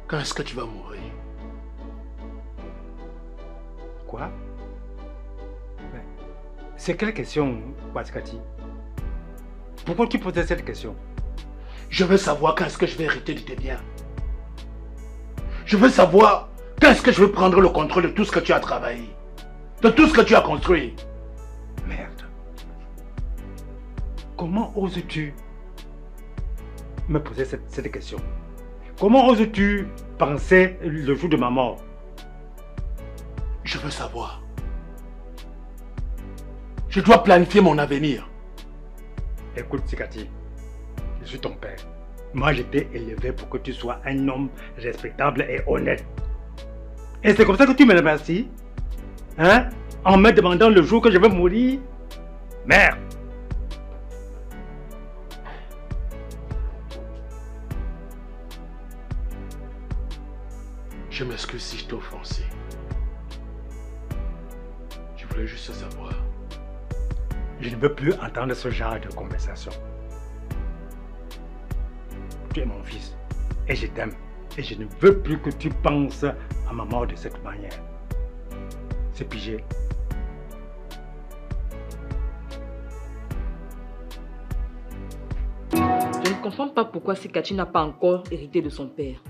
Quand est-ce que tu vas mourir? Quoi? C'est quelle question, Wasikati? Pourquoi tu posais cette question? Je veux savoir quand est-ce que je vais hériter de tes biens. Je veux savoir quand est-ce que je vais prendre le contrôle de tout ce que tu as travaillé. De tout ce que tu as construit. Merde. Comment oses-tu me poser cette question? Comment oses-tu penser le jour de ma mort? Je veux savoir. Je dois planifier mon avenir. Écoute, Sikati, je suis ton père. Moi, je t'ai élevé pour que tu sois un homme respectable et honnête. Et c'est comme ça que tu me remercies? Hein? En me demandant le jour que je vais mourir? Merde! Je m'excuse si je t'ai offensé. Je voulais juste savoir. Je ne veux plus entendre ce genre de conversation. Tu es mon fils et je t'aime. Et je ne veux plus que tu penses à ma mort de cette manière. C'est pigé. Je ne comprends pas pourquoi Sikati n'a pas encore hérité de son père.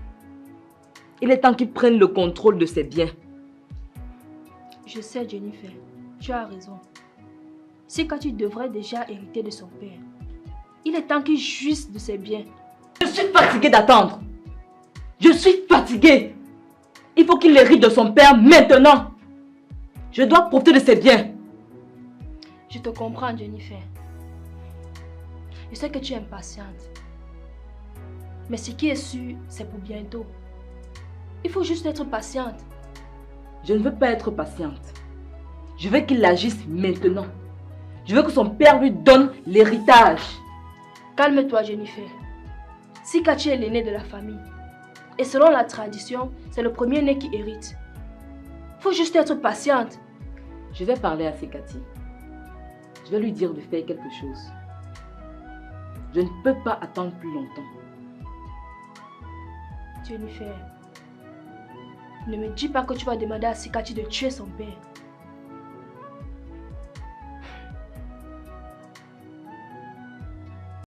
Il est temps qu'il prenne le contrôle de ses biens. Je sais, Jennifer, tu as raison. Sikati devrait déjà hériter de son père. Il est temps qu'il jouisse de ses biens. Je suis fatiguée d'attendre. Je suis fatiguée. Il faut qu'il hérite de son père maintenant. Je dois profiter de ses biens. Je te comprends, Jennifer. Je sais que tu es impatiente. Mais ce qui est sûr, c'est pour bientôt. Il faut juste être patiente. Je ne veux pas être patiente. Je veux qu'il agisse maintenant. Je veux que son père lui donne l'héritage. Calme-toi, Jennifer. Sikati est l'aîné de la famille. Et selon la tradition, c'est le premier-né qui hérite. Il faut juste être patiente. Je vais parler à Sikati. Je vais lui dire de faire quelque chose. Je ne peux pas attendre plus longtemps. Jennifer, ne me dis pas que tu vas demander à Sikati de tuer son père.